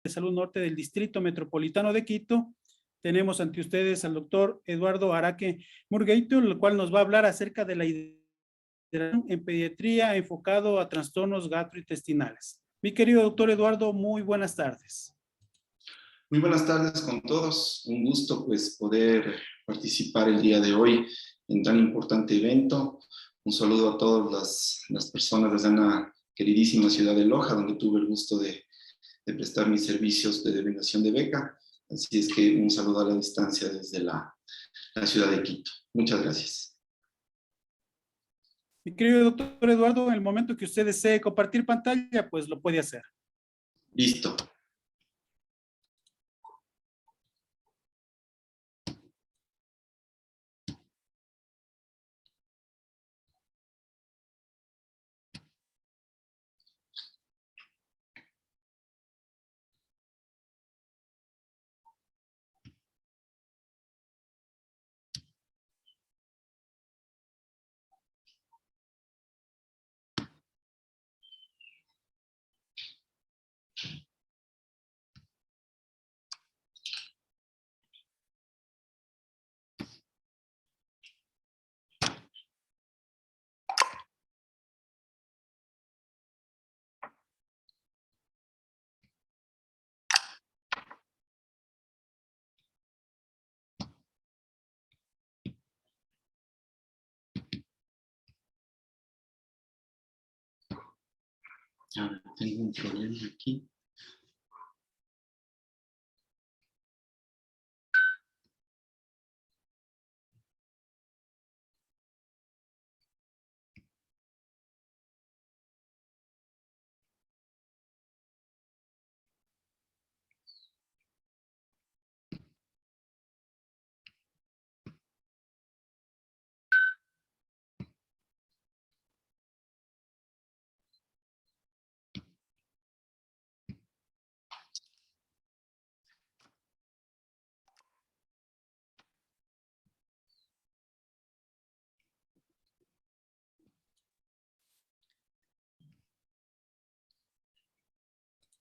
de Salud Norte del Distrito Metropolitano de Quito. Tenemos ante ustedes al doctor Eduardo Araque Murgueito, el cual nos va a hablar acerca de la en pediatría enfocado a trastornos gastrointestinales. Mi querido doctor Eduardo, muy buenas tardes. Muy buenas tardes con todos. Un gusto pues poder participar el día de hoy en tan importante evento. Un saludo a todas las personas desde una queridísima ciudad de Loja, donde tuve el gusto de prestar mis servicios de denegación de beca. Así es que un saludo a la distancia desde la ciudad de Quito. Muchas gracias. Mi querido doctor Eduardo, en el momento que usted desee compartir pantalla, pues lo puede hacer. Listo. Ahora tengo un problema aquí.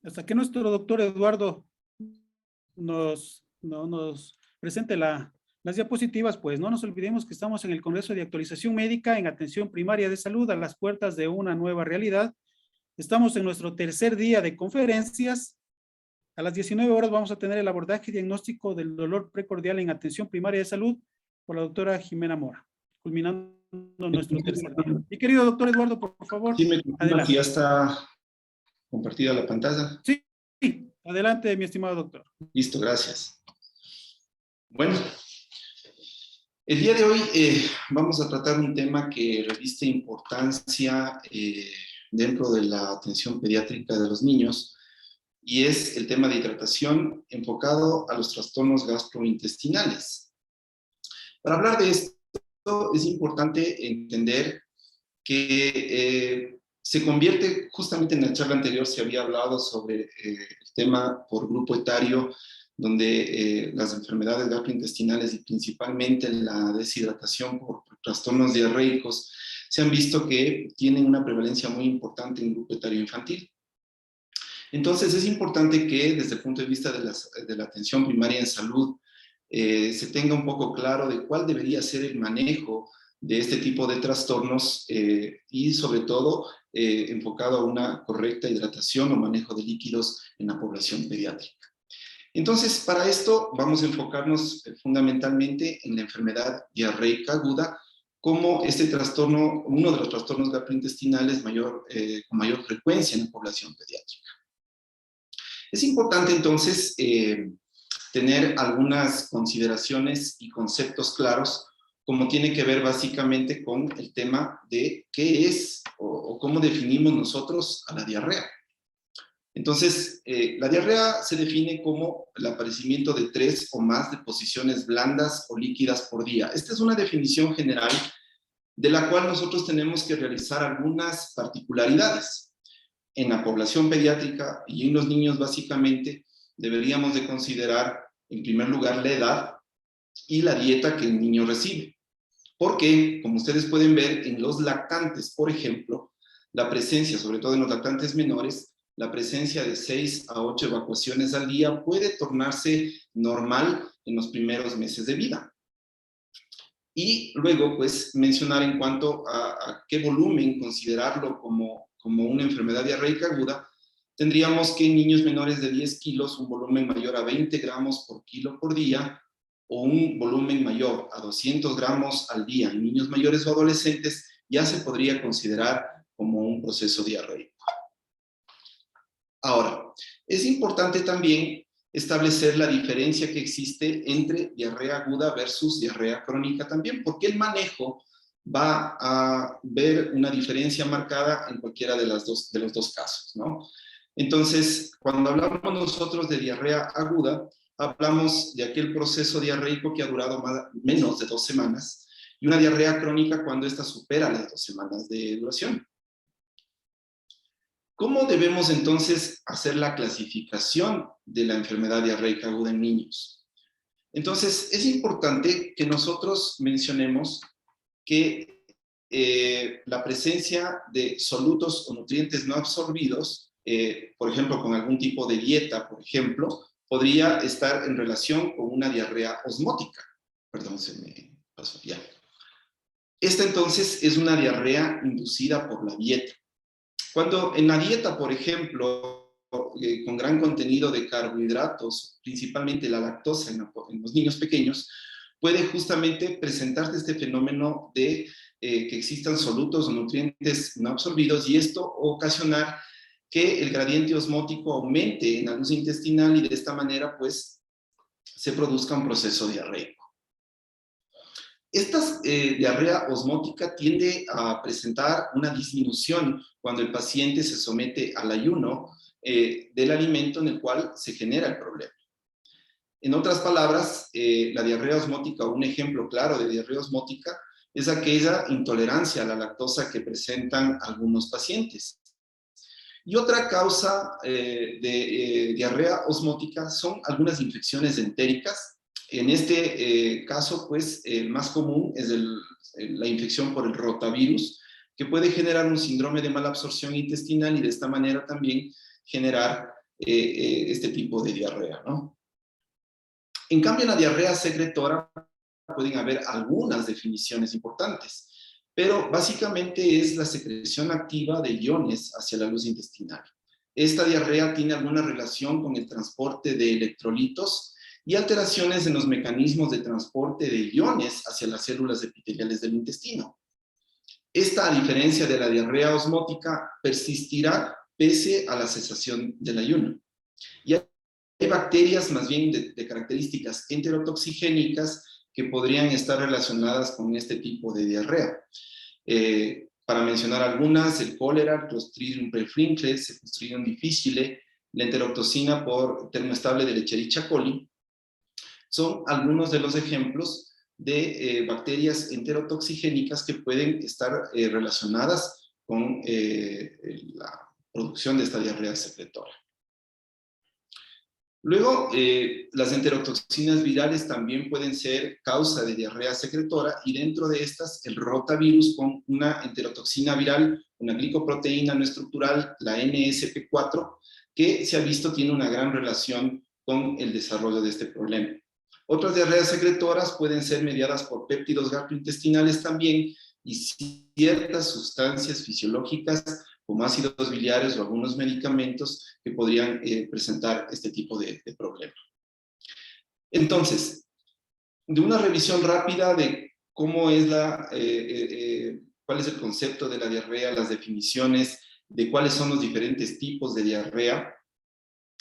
Hasta que nuestro doctor Eduardo nos presente las diapositivas, pues no nos olvidemos que estamos en el Congreso de Actualización Médica en Atención Primaria de Salud, a las puertas de una nueva realidad. Estamos en nuestro tercer día de conferencias. A las 19 horas vamos a tener el abordaje diagnóstico del dolor precordial en Atención Primaria de Salud por la doctora Jimena Mora, culminando nuestro tercer día. Mi querido doctor Eduardo, por favor, Sí, me confirma que ya está compartida la pantalla. Sí, adelante, mi estimado doctor. Listo, gracias. Bueno, el día de hoy vamos a tratar un tema que reviste importancia dentro de la atención pediátrica de los niños, y es el tema de hidratación enfocado a los trastornos gastrointestinales. Para hablar de esto es importante entender que se convierte, justamente en la charla anterior se había hablado sobre el tema por grupo etario, donde las enfermedades gastrointestinales y principalmente la deshidratación por trastornos diarreicos se han visto que tienen una prevalencia muy importante en el grupo etario infantil. Entonces es importante que desde el punto de vista de la atención primaria en salud se tenga un poco claro de cuál debería ser el manejo de este tipo de trastornos y sobre todo enfocado a una correcta hidratación o manejo de líquidos en la población pediátrica. Entonces, para esto vamos a enfocarnos fundamentalmente en la enfermedad diarreica aguda como este trastorno, uno de los trastornos gastrointestinales con mayor frecuencia en la población pediátrica. Es importante entonces tener algunas consideraciones y conceptos claros, como tiene que ver básicamente con el tema de qué es o cómo definimos nosotros a la diarrea. Entonces, la diarrea se define como el aparecimiento de 3 o más deposiciones blandas o líquidas por día. Esta es una definición general de la cual nosotros tenemos que realizar algunas particularidades. En la población pediátrica y en los niños básicamente deberíamos de considerar en primer lugar la edad y la dieta que el niño recibe. Porque, como ustedes pueden ver, en los lactantes, por ejemplo, la presencia, sobre todo en los lactantes menores, la presencia de 6 a 8 evacuaciones al día puede tornarse normal en los primeros meses de vida. Y luego, pues, mencionar en cuanto a qué volumen considerarlo como una enfermedad diarreica aguda, tendríamos que en niños menores de 10 kilos un volumen mayor a 20 gramos por kilo por día, o un volumen mayor a 200 gramos al día en niños mayores o adolescentes, ya se podría considerar como un proceso diarreico. Ahora, es importante también establecer la diferencia que existe entre diarrea aguda versus diarrea crónica también, porque el manejo va a ver una diferencia marcada en cualquiera de los dos casos, ¿no? Entonces, cuando hablamos nosotros de diarrea aguda, hablamos de aquel proceso diarreico que ha durado menos de 2 semanas, y una diarrea crónica cuando ésta supera las 2 semanas de duración. ¿Cómo debemos entonces hacer la clasificación de la enfermedad diarreica aguda en niños? Entonces, es importante que nosotros mencionemos que la presencia de solutos o nutrientes no absorbidos, por ejemplo, con algún tipo de dieta, por ejemplo, podría estar en relación con una diarrea osmótica. Perdón, se me pasó ya. Esta entonces es una diarrea inducida por la dieta. Cuando en la dieta, por ejemplo, con gran contenido de carbohidratos, principalmente la lactosa en los niños pequeños, puede justamente presentarse este fenómeno de que existan solutos o nutrientes no absorbidos, y esto ocasionar que el gradiente osmótico aumente en la luz intestinal, y de esta manera pues se produzca un proceso diarreico. Esta diarrea osmótica tiende a presentar una disminución cuando el paciente se somete al ayuno del alimento en el cual se genera el problema. En otras palabras, la diarrea osmótica, un ejemplo claro de diarrea osmótica, es aquella intolerancia a la lactosa que presentan algunos pacientes. Y otra causa de diarrea osmótica son algunas infecciones entéricas. En este caso, pues, el más común es la infección por el rotavirus, que puede generar un síndrome de mala absorción intestinal y de esta manera también generar este tipo de diarrea, ¿no? En cambio, en la diarrea secretora pueden haber algunas definiciones importantes, pero básicamente es la secreción activa de iones hacia la luz intestinal. Esta diarrea tiene alguna relación con el transporte de electrolitos y alteraciones en los mecanismos de transporte de iones hacia las células epiteliales del intestino. Esta, a diferencia de la diarrea osmótica, persistirá pese a la cesación del ayuno. Y hay bacterias más bien de características enterotoxigénicas que podrían estar relacionadas con este tipo de diarrea. Para mencionar algunas, el cólera, Clostridium perfringens, Clostridium difficile, la enterotoxina por termoestable de Escherichia coli, son algunos de los ejemplos de bacterias enterotoxigénicas que pueden estar relacionadas con la producción de esta diarrea secretora. Luego, las enterotoxinas virales también pueden ser causa de diarrea secretora, y dentro de estas, el rotavirus con una enterotoxina viral, una glicoproteína no estructural, la NSP4, que se ha visto tiene una gran relación con el desarrollo de este problema. Otras diarreas secretoras pueden ser mediadas por péptidos gastrointestinales también, y ciertas sustancias fisiológicas como ácidos biliares o algunos medicamentos que podrían presentar este tipo de problema. Entonces, de una revisión rápida de cómo es cuál es el concepto de la diarrea, las definiciones de cuáles son los diferentes tipos de diarrea.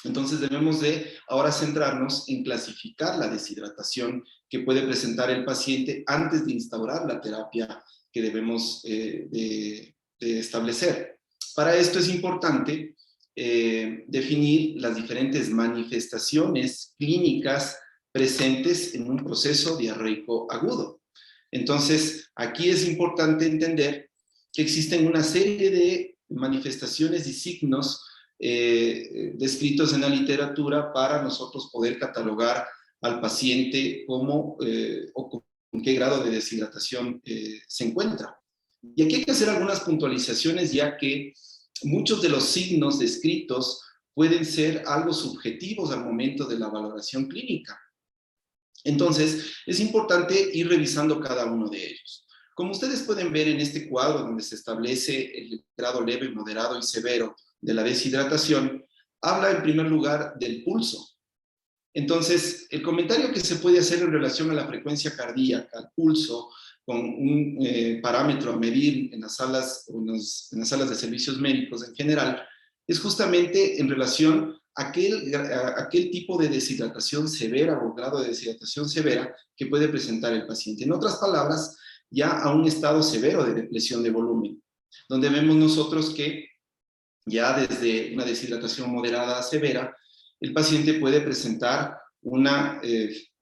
Entonces debemos de ahora centrarnos en clasificar la deshidratación que puede presentar el paciente antes de instaurar la terapia que debemos de establecer. Para esto es importante definir las diferentes manifestaciones clínicas presentes en un proceso diarreico agudo. Entonces, aquí es importante entender que existen una serie de manifestaciones y signos descritos en la literatura para nosotros poder catalogar al paciente como o con qué grado de deshidratación se encuentra. Y aquí hay que hacer algunas puntualizaciones, ya que muchos de los signos descritos pueden ser algo subjetivos al momento de la valoración clínica. Entonces, es importante ir revisando cada uno de ellos. Como ustedes pueden ver en este cuadro donde se establece el grado leve, moderado y severo de la deshidratación, habla en primer lugar del pulso. Entonces, el comentario que se puede hacer en relación a la frecuencia cardíaca, al pulso, con un parámetro a medir en las salas de servicios médicos en general, es justamente en relación a aquel tipo de deshidratación severa o grado de deshidratación severa que puede presentar el paciente. En otras palabras, ya a un estado severo de depresión de volumen, donde vemos nosotros que ya desde una deshidratación moderada a severa, el paciente puede presentar una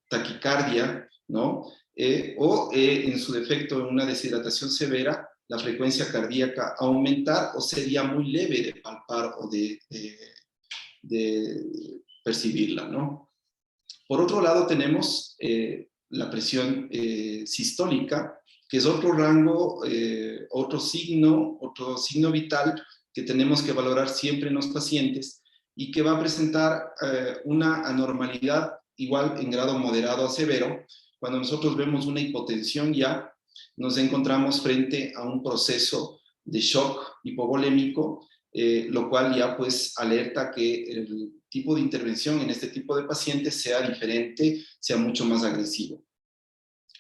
taquicardia, ¿no? En su defecto, en una deshidratación severa, la frecuencia cardíaca aumentar o sería muy leve de palpar o de percibirla, ¿no? Por otro lado, tenemos la presión sistólica, que es otro rango, otro signo vital que tenemos que valorar siempre en los pacientes y que va a presentar una anormalidad igual en grado moderado a severo. Cuando nosotros vemos una hipotensión ya, nos encontramos frente a un proceso de shock hipovolémico, lo cual ya pues alerta que el tipo de intervención en este tipo de pacientes sea diferente, sea mucho más agresivo.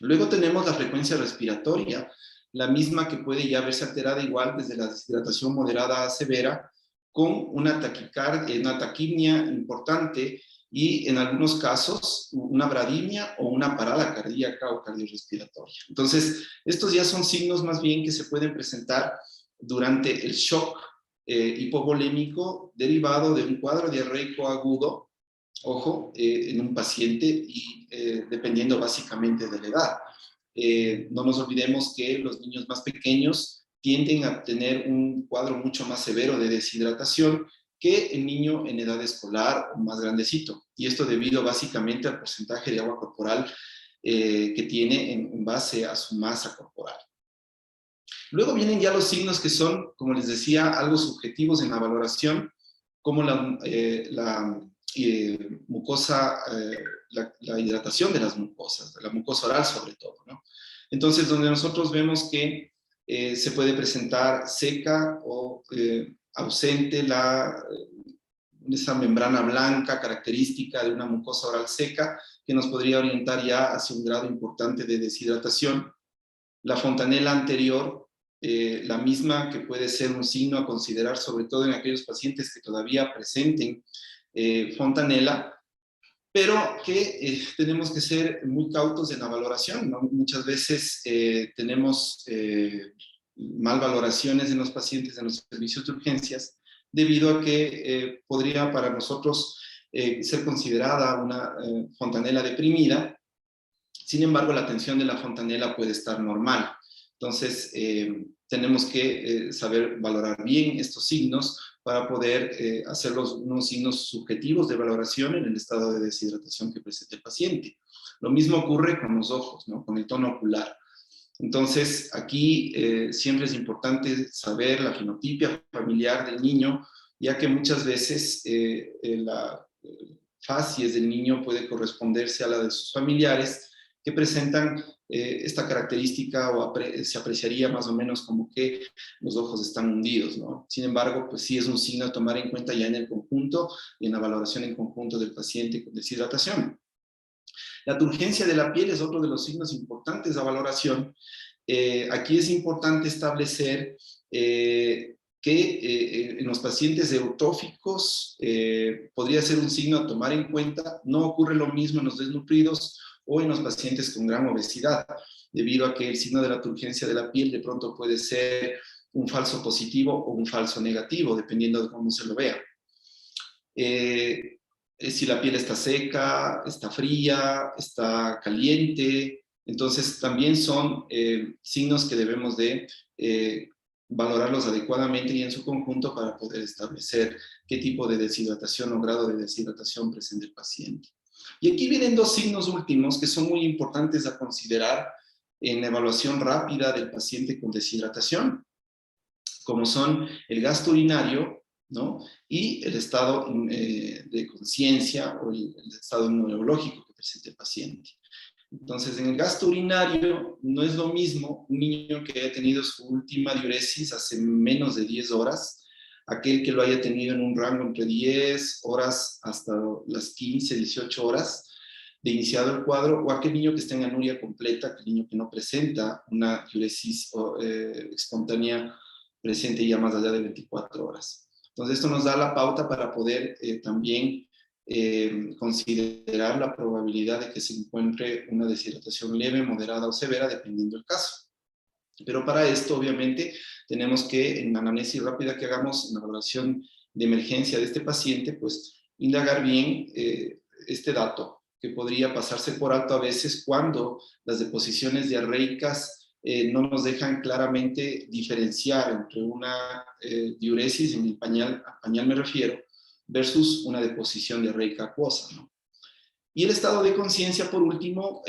Luego tenemos la frecuencia respiratoria, la misma que puede ya verse alterada igual desde la deshidratación moderada a severa, con una taquicardia, una taquipnia importante y en algunos casos una bradimia o una parada cardíaca o cardiorrespiratoria. Entonces, estos ya son signos más bien que se pueden presentar durante el shock hipovolémico derivado de un cuadro diarreico agudo, ojo, en un paciente y dependiendo básicamente de la edad. No nos olvidemos que los niños más pequeños tienden a tener un cuadro mucho más severo de deshidratación que el niño en edad escolar o más grandecito. Y esto debido básicamente al porcentaje de agua corporal que tiene en base a su masa corporal. Luego vienen ya los signos que son, como les decía, algo subjetivos en la valoración, como la mucosa, la hidratación de las mucosas, de la mucosa oral sobre todo, ¿no? Entonces, donde nosotros vemos que se puede presentar seca o ausente esa membrana blanca característica de una mucosa oral seca, que nos podría orientar ya hacia un grado importante de deshidratación. La fontanela anterior, la misma que puede ser un signo a considerar, sobre todo en aquellos pacientes que todavía presenten fontanela, pero que tenemos que ser muy cautos en la valoración, ¿no? Muchas veces tenemos mal valoraciones en los pacientes en los servicios de urgencias, debido a que podría para nosotros ser considerada una fontanela deprimida. Sin embargo, la tensión de la fontanela puede estar normal. Entonces, tenemos que saber valorar bien estos signos para poder hacer unos signos subjetivos de valoración en el estado de deshidratación que presenta el paciente. Lo mismo ocurre con los ojos, ¿no? Con el tono ocular. Entonces, aquí siempre es importante saber la fenotipia familiar del niño, ya que muchas veces la facies del niño puede corresponderse a la de sus familiares, que presentan esta característica o se apreciaría más o menos como que los ojos están hundidos, ¿no? Sin embargo, pues sí es un signo a tomar en cuenta ya en el conjunto y en la valoración en conjunto del paciente con deshidratación. La turgencia de la piel es otro de los signos importantes de valoración. Aquí es importante establecer que en los pacientes eutóficos podría ser un signo a tomar en cuenta. No ocurre lo mismo en los desnutridos o en los pacientes con gran obesidad, debido a que el signo de la turgencia de la piel de pronto puede ser un falso positivo o un falso negativo, dependiendo de cómo se lo vea. Si la piel está seca, está fría, está caliente, entonces también son signos que debemos de valorarlos adecuadamente y en su conjunto para poder establecer qué tipo de deshidratación o grado de deshidratación presenta el paciente. Y aquí vienen dos signos últimos que son muy importantes a considerar en la evaluación rápida del paciente con deshidratación. como son el gasto urinario, ¿no? Y el estado de conciencia o el estado inmunológico que presenta el paciente. Entonces, en el gasto urinario no es lo mismo un niño que haya tenido su última diuresis hace menos de 10 horas, aquel que lo haya tenido en un rango entre 10 horas hasta las 15, 18 horas de iniciado el cuadro, o aquel niño que está en anuria completa, aquel niño que no presenta una diuresis espontánea presente ya más allá de 24 horas. Entonces, esto nos da la pauta para poder también considerar la probabilidad de que se encuentre una deshidratación leve, moderada o severa, dependiendo del caso. Pero para esto, obviamente, tenemos que, en la anamnesis rápida que hagamos en la valoración de emergencia de este paciente, pues indagar bien este dato, que podría pasarse por alto a veces cuando las deposiciones diarreicas no nos dejan claramente diferenciar entre una diuresis, en el pañal, a pañal me refiero, versus una deposición diarreica acuosa, ¿no? Y el estado de conciencia, por último,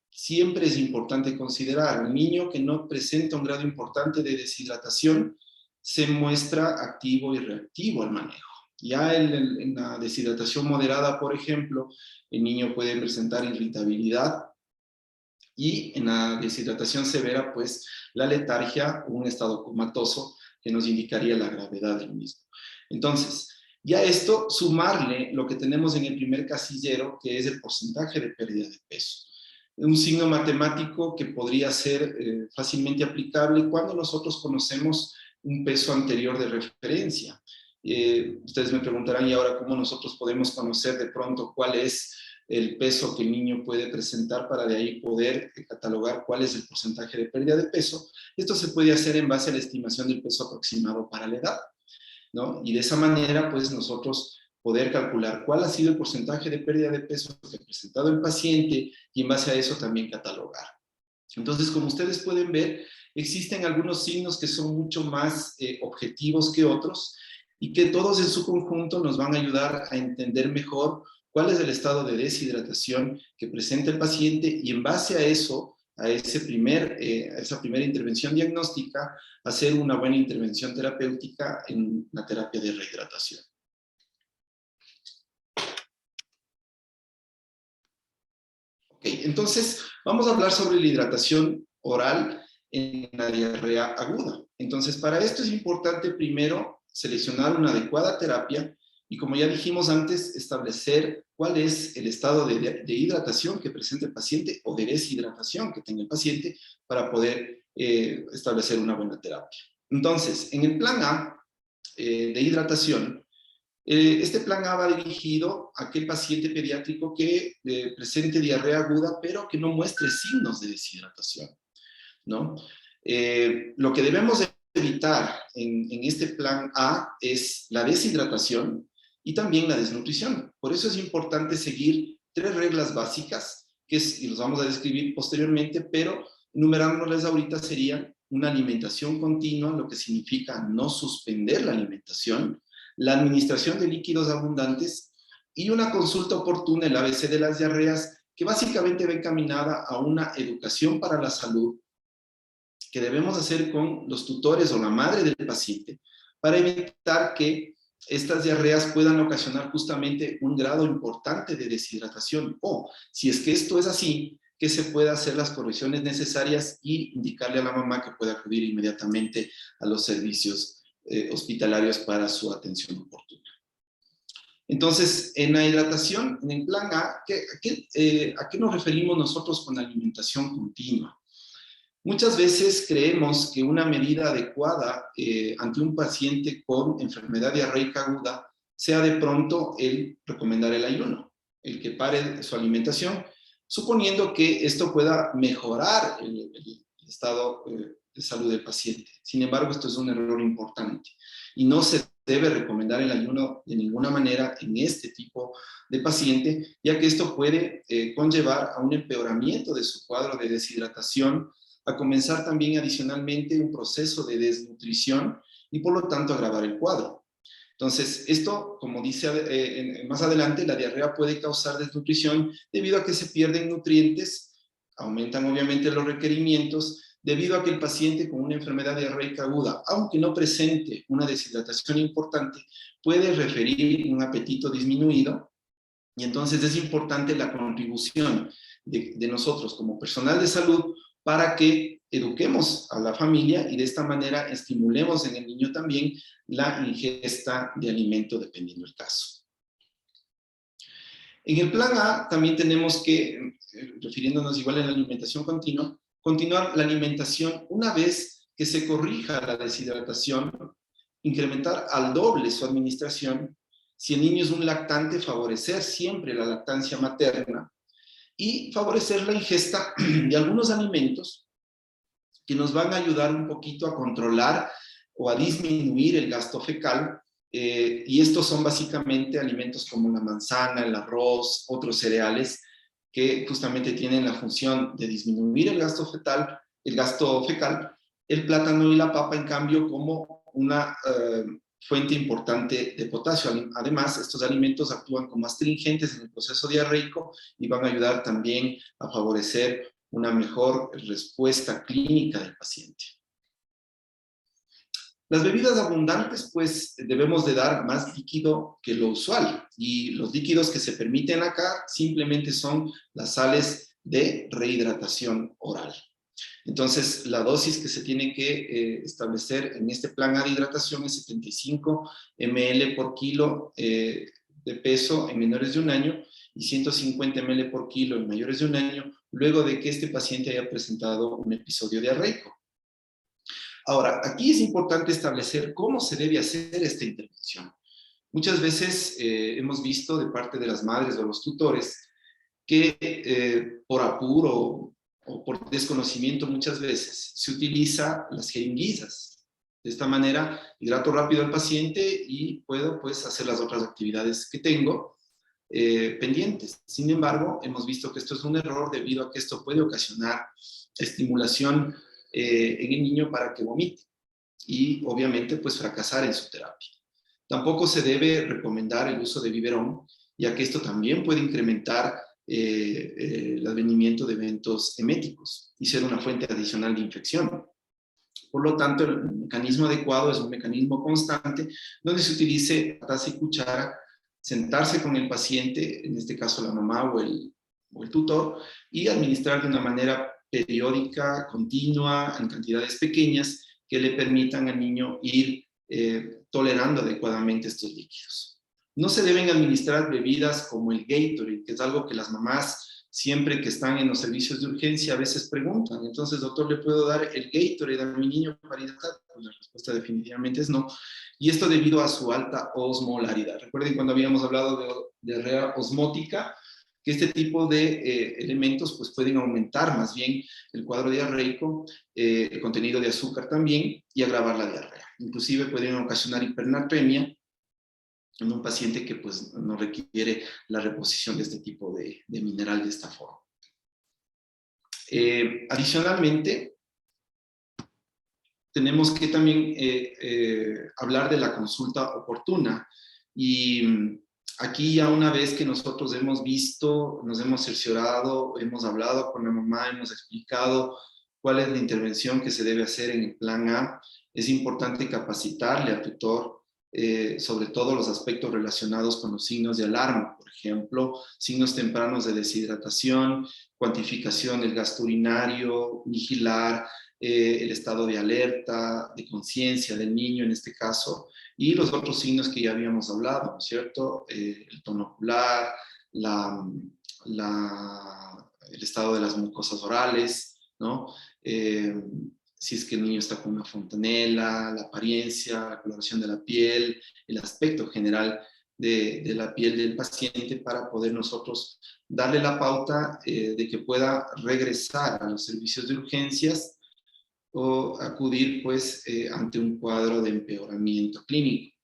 siempre es importante considerar. Un niño que no presenta un grado importante de deshidratación se muestra activo y reactivo al manejo. Ya en la deshidratación moderada, por ejemplo, el niño puede presentar irritabilidad, y en la deshidratación severa, pues la letargia o un estado comatoso que nos indicaría la gravedad del mismo. Entonces, ya esto, sumarle lo que tenemos en el primer casillero, que es el porcentaje de pérdida de peso. Un signo matemático que podría ser fácilmente aplicable cuando nosotros conocemos un peso anterior de referencia. Ustedes me preguntarán, ¿y ahora cómo nosotros podemos conocer de pronto cuál es el peso que el niño puede presentar para de ahí poder catalogar cuál es el porcentaje de pérdida de peso? Esto se puede hacer en base a la estimación del peso aproximado para la edad, ¿no? Y de esa manera, pues nosotros poder calcular cuál ha sido el porcentaje de pérdida de peso que ha presentado el paciente y en base a eso también catalogar. Entonces, como ustedes pueden ver, existen algunos signos que son mucho más objetivos que otros y que todos en su conjunto nos van a ayudar a entender mejor cuál es el estado de deshidratación que presenta el paciente y en base a eso, a esa primera intervención diagnóstica, hacer una buena intervención terapéutica en la terapia de rehidratación. Ok, entonces vamos a hablar sobre la hidratación oral en la diarrea aguda. Entonces, para esto es importante primero seleccionar una adecuada terapia y, como ya dijimos antes, establecer cuál es el estado de hidratación que presenta el paciente o de deshidratación que tenga el paciente para poder establecer una buena terapia. Entonces, en el plan A de hidratación, este plan A va dirigido a aquel paciente pediátrico que presente diarrea aguda, pero que no muestre signos de deshidratación, ¿no? Lo que debemos evitar en este plan A es la deshidratación y también la desnutrición. Por eso es importante seguir 3 reglas básicas, y los vamos a describir posteriormente, pero enumerándolas ahorita serían una alimentación continua, lo que significa no suspender la alimentación, la administración de líquidos abundantes y una consulta oportuna, el ABC de las diarreas, que básicamente va encaminada a una educación para la salud que debemos hacer con los tutores o la madre del paciente para evitar que estas diarreas puedan ocasionar justamente un grado importante de deshidratación o, si es que esto es así, que se pueda hacer las correcciones necesarias y indicarle a la mamá que pueda acudir inmediatamente a los servicios hospitalarios para su atención oportuna. Entonces, en la hidratación, en el plan A, ¿a qué nos referimos nosotros con alimentación continua? Muchas veces creemos que una medida adecuada ante un paciente con enfermedad diarreica aguda sea de pronto el recomendar el ayuno, el que pare su alimentación, suponiendo que esto pueda mejorar el estado de salud del paciente. Sin embargo, esto es un error importante y no se debe recomendar el ayuno de ninguna manera en este tipo de paciente, ya que esto puede conllevar a un empeoramiento de su cuadro de deshidratación, a comenzar también adicionalmente un proceso de desnutrición y por lo tanto agravar el cuadro. Entonces, esto, como dice más adelante, la diarrea puede causar desnutrición debido a que se pierden nutrientes, aumentan obviamente los requerimientos debido a que el paciente con una enfermedad diarreica aguda, aunque no presente una deshidratación importante, puede referir un apetito disminuido, y entonces es importante la contribución de nosotros como personal de salud para que eduquemos a la familia y de esta manera estimulemos en el niño también la ingesta de alimento dependiendo del caso. En el plan A también tenemos que, refiriéndonos igual a la alimentación continua, continuar la alimentación una vez que se corrija la deshidratación, incrementar al doble su administración. Si el niño es un lactante, favorecer siempre la lactancia materna y favorecer la ingesta de algunos alimentos que nos van a ayudar un poquito a controlar o a disminuir el gasto fecal. Y estos son básicamente alimentos como la manzana, el arroz, otros cereales que justamente tienen la función de disminuir el gasto fecal. El plátano y la papa, en cambio, como una fuente importante de potasio. Además, estos alimentos actúan como astringentes en el proceso diarreico y van a ayudar también a favorecer una mejor respuesta clínica del paciente. Las bebidas abundantes, pues debemos de dar más líquido que lo usual, y los líquidos que se permiten acá simplemente son las sales de rehidratación oral. Entonces, la dosis que se tiene que establecer en este plan A de hidratación es 75 ml por kilo de peso en menores de 1 año y 150 ml por kilo en mayores de 1 año, luego de que este paciente haya presentado un episodio diarreico. Ahora, aquí es importante establecer cómo se debe hacer esta intervención. Muchas veces hemos visto de parte de las madres o los tutores que por apuro o por desconocimiento muchas veces se utiliza las jeringuillas. De esta manera hidrato rápido al paciente y puedo pues hacer las otras actividades que tengo pendientes. Sin embargo, hemos visto que esto es un error debido a que esto puede ocasionar estimulación en el niño para que vomite y obviamente pues fracasar en su terapia. Tampoco se debe recomendar el uso de biberón, ya que esto también puede incrementar el advenimiento de eventos eméticos y ser una fuente adicional de infección. Por lo tanto, el mecanismo adecuado es un mecanismo constante donde se utilice taza y cuchara, sentarse con el paciente, en este caso la mamá o el tutor, y administrar de una manera periódica, continua, en cantidades pequeñas que le permitan al niño ir tolerando adecuadamente estos líquidos. No se deben administrar bebidas como el Gatorade, que es algo que las mamás siempre que están en los servicios de urgencia a veces preguntan. Entonces, doctor, ¿le puedo dar el Gatorade a mi niño para hidratar? Pues la respuesta definitivamente es no. Y esto debido a su alta osmolaridad. Recuerden cuando habíamos hablado de diarrea osmótica, que este tipo de elementos pues, pueden aumentar más bien el cuadro diarreico, el contenido de azúcar también, y agravar la diarrea. Inclusive pueden ocasionar hipernatremia en un paciente que pues, no requiere la reposición de este tipo de mineral de esta forma. Adicionalmente, tenemos que también hablar de la consulta oportuna. Y aquí ya una vez que nosotros hemos visto, nos hemos cerciorado, hemos hablado con la mamá, hemos explicado cuál es la intervención que se debe hacer en el plan A, es importante capacitarle al tutor sobre todo los aspectos relacionados con los signos de alarma, por ejemplo, signos tempranos de deshidratación, cuantificación del gasto urinario, vigilar el estado de alerta, de conciencia del niño en este caso, y los otros signos que ya habíamos hablado, ¿no es cierto? El tono ocular, el estado de las mucosas orales, ¿no? Si es que el niño está con una fontanela, la apariencia, la coloración de la piel, el aspecto general de la piel del paciente para poder nosotros darle la pauta de que pueda regresar a los servicios de urgencias o acudir pues ante un cuadro de empeoramiento clínico.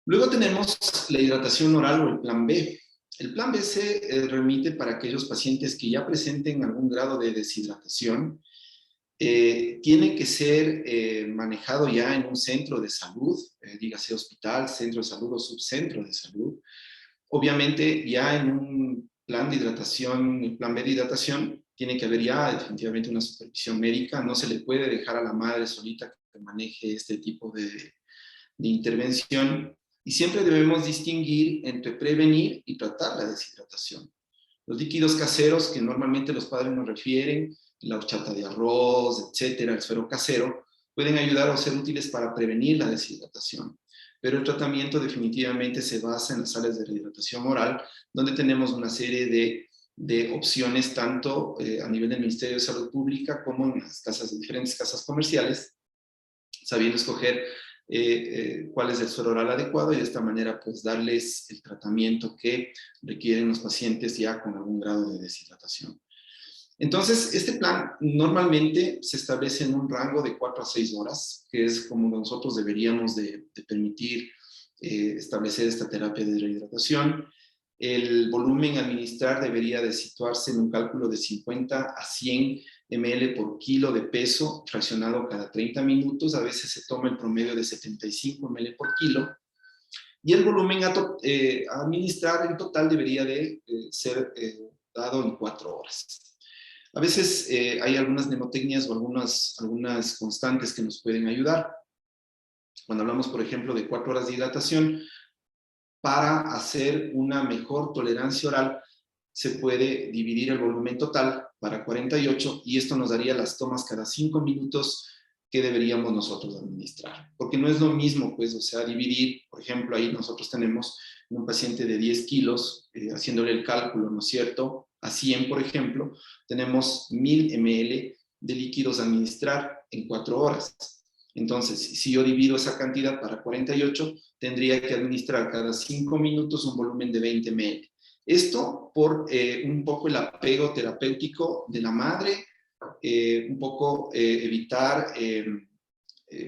Luego tenemos la hidratación oral o el plan B. El plan B se remite para aquellos pacientes que ya presenten algún grado de deshidratación. Tiene que ser manejado ya en un centro de salud, dígase hospital, centro de salud o subcentro de salud. Obviamente ya en un plan de hidratación, el plan B de hidratación, tiene que haber ya definitivamente una supervisión médica, no se le puede dejar a la madre solita que maneje este tipo de intervención, y siempre debemos distinguir entre prevenir y tratar la deshidratación. Los líquidos caseros que normalmente los padres nos refieren, la horchata de arroz, etcétera, el suero casero, pueden ayudar o ser útiles para prevenir la deshidratación. Pero el tratamiento definitivamente se basa en las sales de rehidratación oral, donde tenemos una serie de opciones tanto a nivel del Ministerio de Salud Pública como en las diferentes casas comerciales, sabiendo escoger cuál es el suero oral adecuado y de esta manera pues darles el tratamiento que requieren los pacientes ya con algún grado de deshidratación. Entonces, este plan normalmente se establece en un rango de 4 a 6 horas, que es como nosotros deberíamos de permitir establecer esta terapia de rehidratación. El volumen a administrar debería de situarse en un cálculo de 50 a 100 ml por kilo de peso, fraccionado cada 30 minutos. A veces se toma el promedio de 75 ml por kilo. Y el volumen a administrar en total debería de ser dado en 4 horas. A veces hay algunas mnemotecnias o algunas constantes que nos pueden ayudar. Cuando hablamos, por ejemplo, de 4 horas de hidratación, para hacer una mejor tolerancia oral, se puede dividir el volumen total para 48 y esto nos daría las tomas cada 5 minutos que deberíamos nosotros administrar. Porque no es lo mismo, pues, o sea, dividir, por ejemplo, ahí nosotros tenemos un paciente de 10 kilos, haciéndole el cálculo, ¿no es cierto? A 100, por ejemplo, tenemos 1000 ml de líquidos a administrar en 4 horas. Entonces, si yo divido esa cantidad para 48, tendría que administrar cada 5 minutos un volumen de 20 ml. Esto por un poco el apego terapéutico de la madre, un poco evitar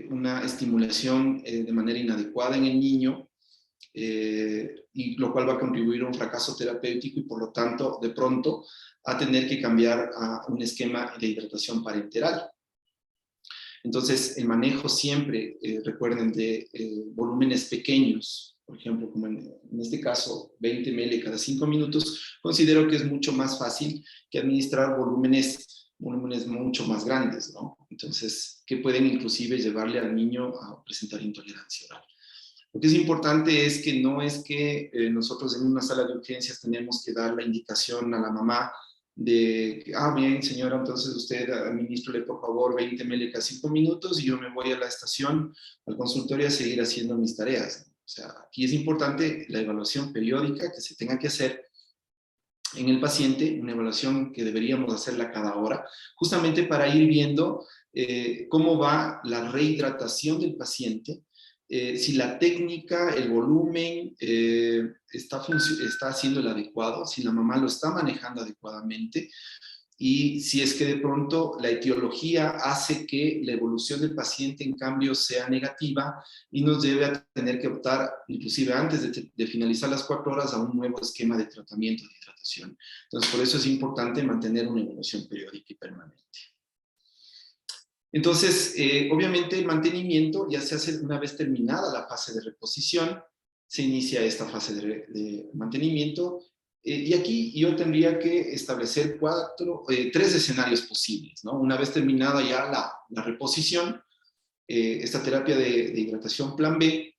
una estimulación de manera inadecuada en el niño, y lo cual va a contribuir a un fracaso terapéutico y por lo tanto, de pronto, a tener que cambiar a un esquema de hidratación parenteral. Entonces, el manejo siempre, recuerden, de volúmenes pequeños, por ejemplo, como en este caso, 20 ml cada 5 minutos, considero que es mucho más fácil que administrar volúmenes mucho más grandes, ¿no? Entonces, que pueden inclusive llevarle al niño a presentar intolerancia oral. Lo que es importante es que no es que nosotros en una sala de urgencias tenemos que dar la indicación a la mamá de, bien señora, entonces usted administrele por favor 20 ml cada 5 minutos y yo me voy a la estación, al consultorio a seguir haciendo mis tareas. O sea, aquí es importante la evaluación periódica que se tenga que hacer en el paciente, una evaluación que deberíamos hacerla cada hora, justamente para ir viendo cómo va la rehidratación del paciente, si la técnica, el volumen está haciendo el adecuado, si la mamá lo está manejando adecuadamente y si es que de pronto la etiología hace que la evolución del paciente en cambio sea negativa y nos lleve a tener que optar, inclusive antes de finalizar las 4 horas, a un nuevo esquema de tratamiento de hidratación. Entonces, por eso es importante mantener una evaluación periódica y permanente. Entonces, obviamente el mantenimiento ya se hace una vez terminada la fase de reposición, se inicia esta fase de mantenimiento, y aquí yo tendría que establecer 3 escenarios posibles, ¿no? Una vez terminada ya la reposición, esta terapia de hidratación plan B,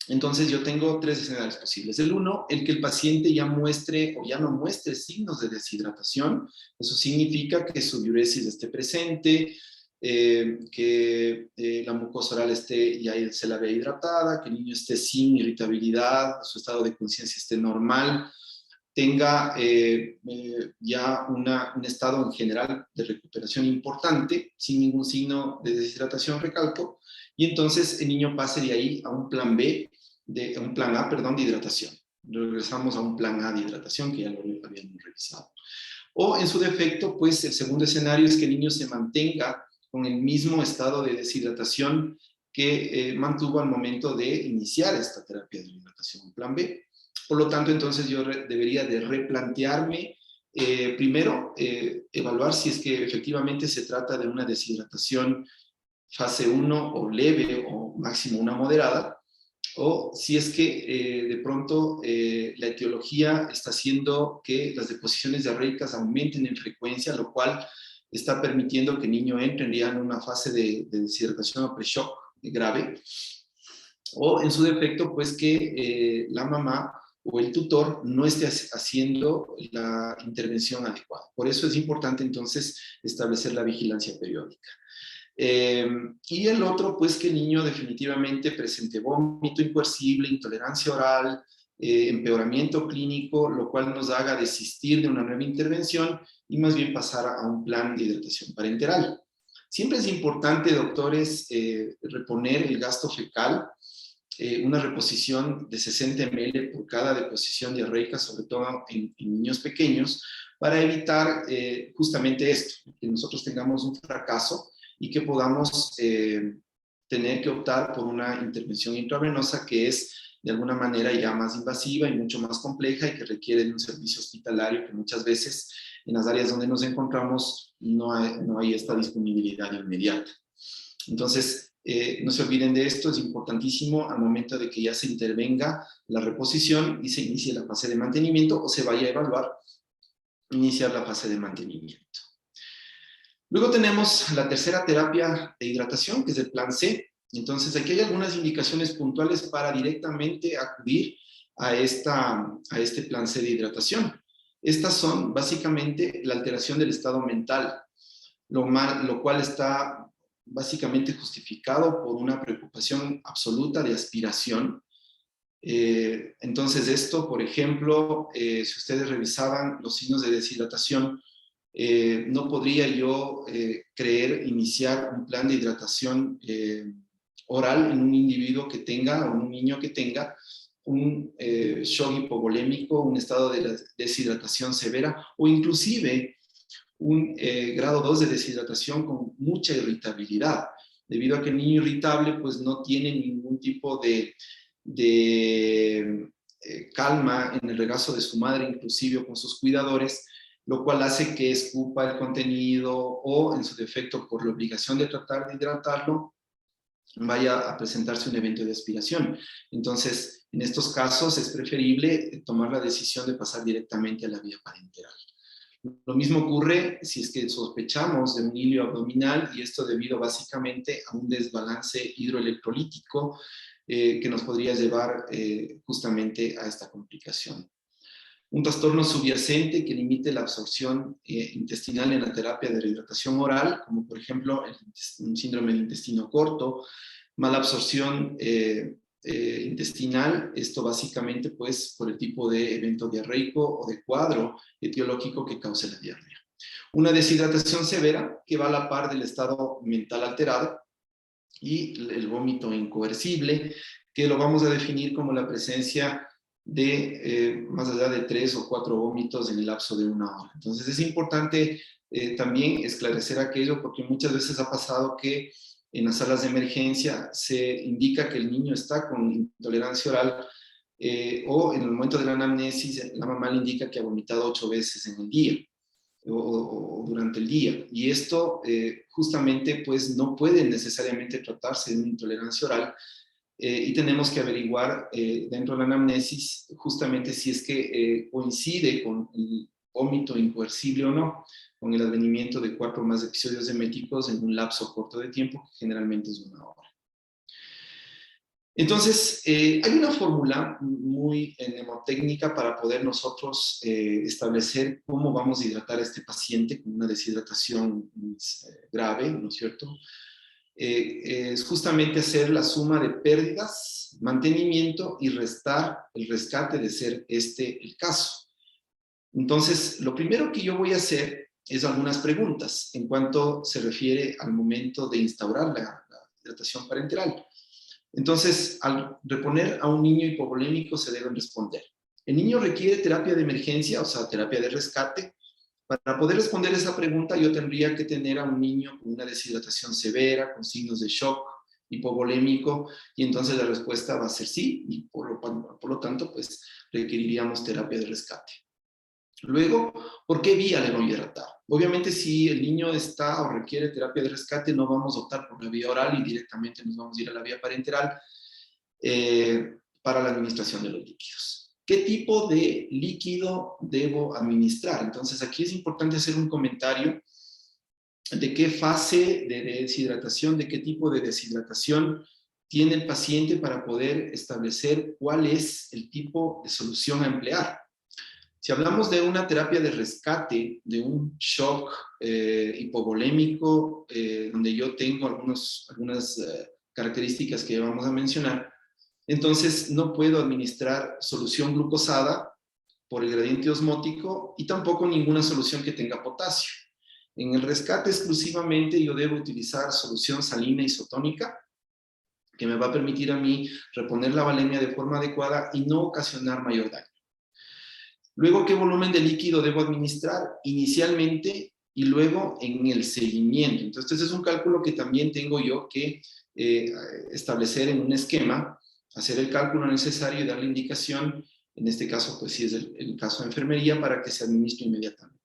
entonces yo tengo 3 escenarios posibles. El 1, el que el paciente ya muestre o ya no muestre signos de deshidratación. Eso significa que su diuresis esté presente, que la mucosa oral ya se la vea hidratada, que el niño esté sin irritabilidad, su estado de conciencia esté normal, tenga ya un estado en general de recuperación importante, sin ningún signo de deshidratación, recalco, y entonces el niño pase de ahí a un plan B, un plan A, perdón, de hidratación. Regresamos a un plan A de hidratación que ya lo habíamos revisado. O en su defecto, pues el segundo escenario es que el niño se mantenga con el mismo estado de deshidratación que mantuvo al momento de iniciar esta terapia de hidratación, un plan B. Por lo tanto, entonces yo debería de replantearme, primero, evaluar si es que efectivamente se trata de una deshidratación fase 1 o leve o máximo una moderada, o si es que de pronto la etiología está haciendo que las deposiciones diarreicas aumenten en frecuencia, lo cual está permitiendo que el niño entre ya en una fase de deshidratación o pre-shock grave, o en su defecto, pues que la mamá o el tutor no esté haciendo la intervención adecuada. Por eso es importante entonces establecer la vigilancia periódica. Y el otro, pues que el niño definitivamente presente vómito incoercible, intolerancia oral, empeoramiento clínico, lo cual nos haga desistir de una nueva intervención y más bien pasar a un plan de hidratación parenteral. Siempre es importante, doctores, reponer el gasto fecal, una reposición de 60 ml por cada deposición diarreica, sobre todo en niños pequeños, para evitar justamente esto, que nosotros tengamos un fracaso y que podamos tener que optar por una intervención intravenosa que es de alguna manera ya más invasiva y mucho más compleja y que requiere de un servicio hospitalario que muchas veces en las áreas donde nos encontramos no hay esta disponibilidad inmediata. Entonces, no se olviden de esto, es importantísimo al momento de que ya se intervenga la reposición y se inicie la fase de mantenimiento o se vaya a evaluar iniciar la fase de mantenimiento. Luego tenemos la tercera terapia de hidratación, que es el plan C. Entonces, aquí hay algunas indicaciones puntuales para directamente acudir a este plan C de hidratación. Estas son básicamente la alteración del estado mental, lo cual está básicamente justificado por una preocupación absoluta de aspiración. Entonces esto, por ejemplo, si ustedes revisaban los signos de deshidratación, no podría yo iniciar un plan de hidratación oral en un individuo que tenga, o en un niño que tenga, un shock hipovolémico, un estado de deshidratación severa, o inclusive un grado 2 de deshidratación con mucha irritabilidad, debido a que el niño irritable pues no tiene ningún tipo de calma en el regazo de su madre, inclusive con sus cuidadores, lo cual hace que escupa el contenido o, en su defecto, por la obligación de tratar de hidratarlo, vaya a presentarse un evento de aspiración. Entonces, en estos casos es preferible tomar la decisión de pasar directamente a la vía parenteral. Lo mismo ocurre si es que sospechamos de un hilio abdominal y esto debido básicamente a un desbalance hidroelectrolítico que nos podría llevar justamente a esta complicación. Un trastorno subyacente que limite la absorción intestinal en la terapia de rehidratación oral, como por ejemplo un síndrome del intestino corto, mala absorción intestinal, esto básicamente pues por el tipo de evento diarreico o de cuadro etiológico que cause la diarrea. Una deshidratación severa que va a la par del estado mental alterado y el vómito incoercible, que lo vamos a definir como la presencia de más allá de 3 o 4 vómitos en el lapso de 1 hora. Entonces es importante también esclarecer aquello porque muchas veces ha pasado que en las salas de emergencia se indica que el niño está con intolerancia oral o en el momento de la anamnesis la mamá le indica que ha vomitado 8 veces en el día o durante el día. Y esto justamente pues no puede necesariamente tratarse de una intolerancia oral y tenemos que averiguar dentro de la anamnesis justamente si es que coincide con el vómito incoercible o no, con el advenimiento de 4 o más episodios eméticos en un lapso corto de tiempo, que generalmente es 1 hora. Entonces, hay una fórmula muy mnemotécnica para poder nosotros establecer cómo vamos a hidratar a este paciente con una deshidratación grave, ¿no es cierto? Es justamente hacer la suma de pérdidas, mantenimiento y restar el rescate de ser este el caso. Entonces, lo primero que yo voy a hacer es algunas preguntas en cuanto se refiere al momento de instaurar la hidratación parenteral. Entonces, al reponer a un niño hipovolémico se deben responder. ¿El niño requiere terapia de emergencia, o sea, terapia de rescate? Para poder responder esa pregunta, yo tendría que tener a un niño con una deshidratación severa, con signos de shock hipovolémico, y entonces la respuesta va a ser sí, y por lo tanto, pues requeriríamos terapia de rescate. Luego, ¿por qué vía le voy a hidratar? Obviamente, si el niño está o requiere terapia de rescate, no vamos a optar por la vía oral y directamente nos vamos a ir a la vía parenteral. para la administración de los líquidos. ¿Qué tipo de líquido debo administrar? Entonces, aquí es importante hacer un comentario de qué fase de deshidratación, de qué tipo de deshidratación tiene el paciente para poder establecer cuál es el tipo de solución a emplear. Si hablamos de una terapia de rescate, de un shock hipovolémico, donde yo tengo algunas características que vamos a mencionar, entonces no puedo administrar solución glucosada por el gradiente osmótico y tampoco ninguna solución que tenga potasio. En el rescate exclusivamente yo debo utilizar solución salina isotónica, que me va a permitir a mí reponer la valemia de forma adecuada y no ocasionar mayor daño. Luego, ¿qué volumen de líquido debo administrar inicialmente y luego en el seguimiento? Entonces, este es un cálculo que también tengo yo que establecer en un esquema, hacer el cálculo necesario y darle indicación, en este caso, pues sí es el caso de enfermería, para que se administre inmediatamente.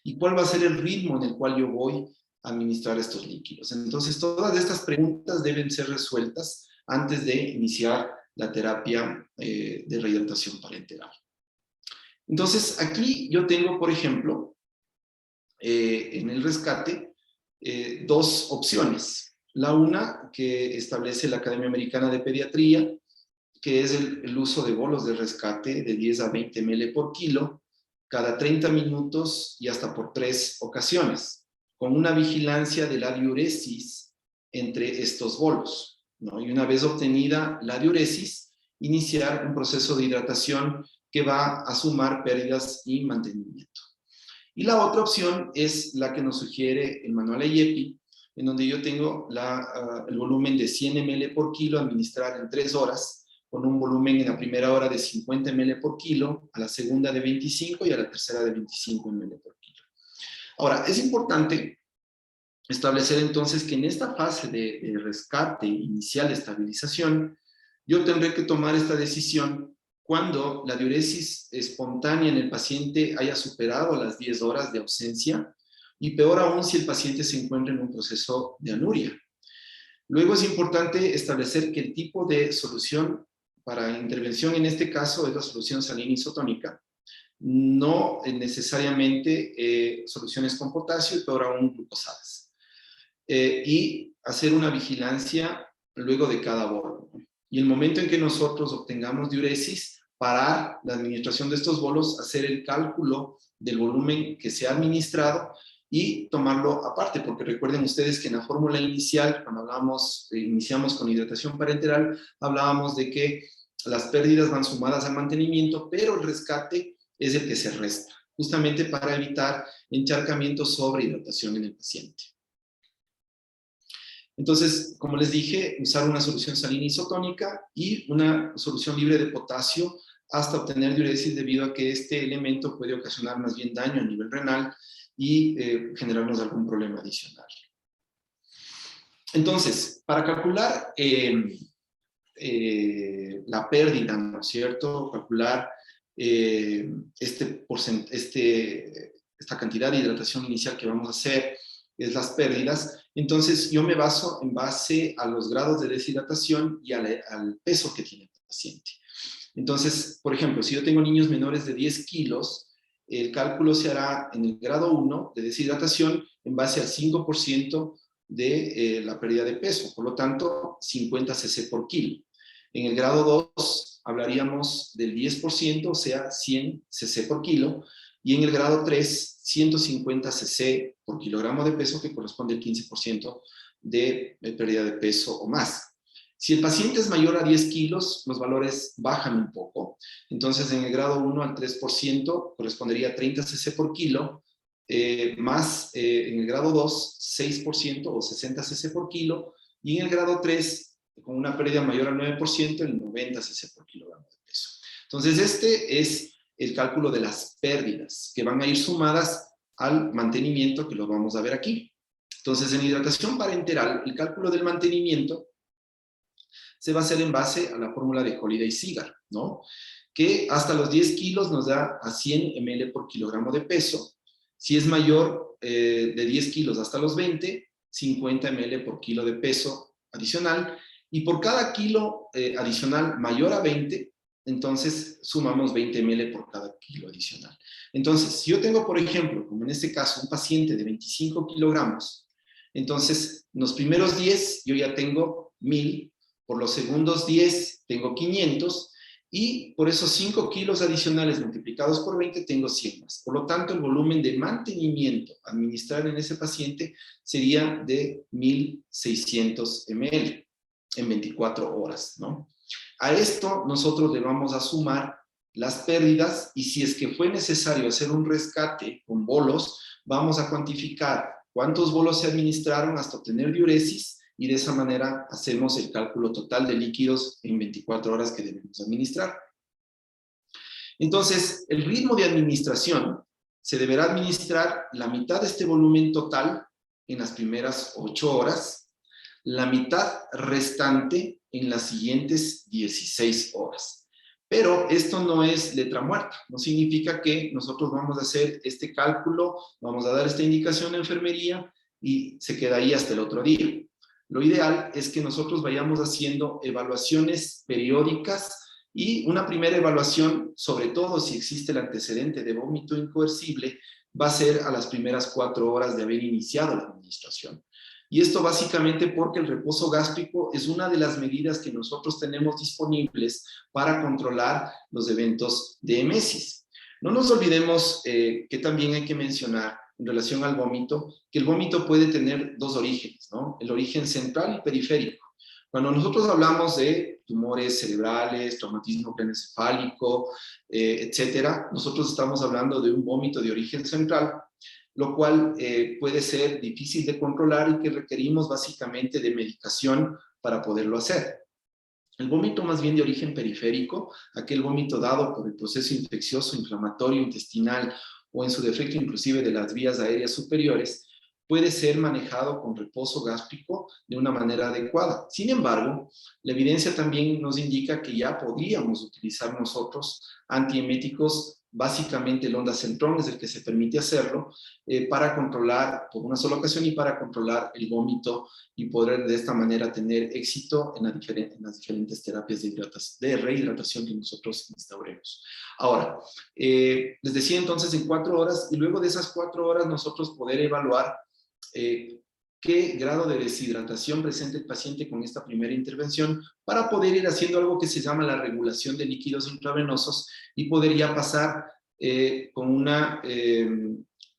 ¿Y cuál va a ser el ritmo en el cual yo voy a administrar estos líquidos? Entonces, todas estas preguntas deben ser resueltas antes de iniciar la terapia de rehidratación parenteral. Entonces, aquí yo tengo, por ejemplo, en el rescate, dos opciones. La una, que establece la Academia Americana de Pediatría, que es el uso de bolos de rescate de 10 a 20 ml por kilo, cada 30 minutos y hasta por 3 ocasiones, con una vigilancia de la diuresis entre estos bolos, ¿no? Y una vez obtenida la diuresis, iniciar un proceso de hidratación que va a sumar pérdidas y mantenimiento. Y la otra opción es la que nos sugiere el manual IEPI, en donde yo tengo el volumen de 100 ml por kilo a administrar en 3 horas, con un volumen en la primera hora de 50 ml por kilo, a la segunda de 25 y a la tercera de 25 ml por kilo. Ahora, es importante establecer entonces que en esta fase de rescate inicial de estabilización, yo tendré que tomar esta decisión cuando la diuresis espontánea en el paciente haya superado las 10 horas de ausencia y peor aún si el paciente se encuentra en un proceso de anuria. Luego es importante establecer que el tipo de solución para intervención en este caso es la solución salina isotónica, no necesariamente soluciones con potasio y peor aún glucosadas. Y hacer una vigilancia luego de cada bolo. Y el momento en que nosotros obtengamos diuresis, parar la administración de estos bolos, hacer el cálculo del volumen que se ha administrado y tomarlo aparte, porque recuerden ustedes que en la fórmula inicial, cuando iniciamos con hidratación parenteral, hablábamos de que las pérdidas van sumadas al mantenimiento, pero el rescate es el que se resta, justamente para evitar encharcamiento sobre hidratación en el paciente. Entonces, como les dije, usar una solución salina isotónica y una solución libre de potasio hasta obtener diuresis, debido a que este elemento puede ocasionar más bien daño a nivel renal y generarnos algún problema adicional. Entonces, para calcular la pérdida, ¿no es cierto? Calcular esta cantidad de hidratación inicial que vamos a hacer, es las pérdidas. Entonces, yo me baso en base a los grados de deshidratación y al peso que tiene el paciente. Entonces, por ejemplo, si yo tengo niños menores de 10 kilos, el cálculo se hará en el grado 1 de deshidratación en base al 5% de la pérdida de peso, por lo tanto, 50 cc por kilo. En el grado 2 hablaríamos del 10%, o sea, 100 cc por kilo, y en el grado 3, 150 cc por kilogramo de peso, que corresponde al 15% de pérdida de peso o más. Si el paciente es mayor a 10 kilos, los valores bajan un poco. Entonces, en el grado 1 al 3% correspondería a 30 cc por kilo, más en el grado 2, 6% o 60 cc por kilo, y en el grado 3, con una pérdida mayor al 9%, el 90 cc por kilogramo de peso. Entonces, este es el cálculo de las pérdidas, que van a ir sumadas al mantenimiento, que lo vamos a ver aquí. Entonces, en hidratación parenteral, el cálculo del mantenimiento se va a hacer en base a la fórmula de Holiday-Seagar, ¿no? Que hasta los 10 kilos nos da a 100 ml por kilogramo de peso. Si es mayor de 10 kilos hasta los 20, 50 ml por kilo de peso adicional. Y por cada kilo adicional mayor a 20, entonces sumamos 20 ml por cada kilo adicional. Entonces, si yo tengo, por ejemplo, como en este caso, un paciente de 25 kilogramos, entonces, en los primeros 10 yo ya tengo 1000, por los segundos 10 tengo 500, y por esos 5 kilos adicionales multiplicados por 20 tengo 100 más. Por lo tanto, el volumen de mantenimiento a administrar en ese paciente sería de 1600 ml en 24 horas, ¿no? A esto nosotros le vamos a sumar las pérdidas, y si es que fue necesario hacer un rescate con bolos, vamos a cuantificar cuántos bolos se administraron hasta obtener diuresis, y de esa manera hacemos el cálculo total de líquidos en 24 horas que debemos administrar. Entonces, el ritmo de administración se deberá administrar la mitad de este volumen total en las primeras 8 horas, la mitad restante en las siguientes 16 horas. Pero esto no es letra muerta, no significa que nosotros vamos a hacer este cálculo, vamos a dar esta indicación a enfermería y se queda ahí hasta el otro día. Lo ideal es que nosotros vayamos haciendo evaluaciones periódicas, y una primera evaluación, sobre todo si existe el antecedente de vómito incoercible, va a ser a las primeras 4 horas de haber iniciado la administración. Y esto básicamente porque el reposo gástrico es una de las medidas que nosotros tenemos disponibles para controlar los eventos de emesis. No nos olvidemos que también hay que mencionar en relación al vómito, que el vómito puede tener dos orígenes, ¿no? El origen central y periférico. Cuando nosotros hablamos de tumores cerebrales, traumatismo craneoencefálico, etcétera, nosotros estamos hablando de un vómito de origen central, lo cual puede ser difícil de controlar y que requerimos básicamente de medicación para poderlo hacer. El vómito más bien de origen periférico, aquel vómito dado por el proceso infeccioso, inflamatorio, intestinal, o en su defecto inclusive de las vías aéreas superiores, puede ser manejado con reposo gástrico de una manera adecuada. Sin embargo, la evidencia también nos indica que ya podríamos utilizar nosotros antieméticos. Básicamente el ondansetron es el que se permite hacerlo para controlar por una sola ocasión y para controlar el vómito, y poder de esta manera tener éxito en las diferentes terapias de rehidratación que nosotros instauremos. Ahora, les decía entonces en 4 horas, y luego de esas 4 horas nosotros poder evaluar qué grado de deshidratación presenta el paciente con esta primera intervención, para poder ir haciendo algo que se llama la regulación de líquidos intravenosos, y poder ya pasar con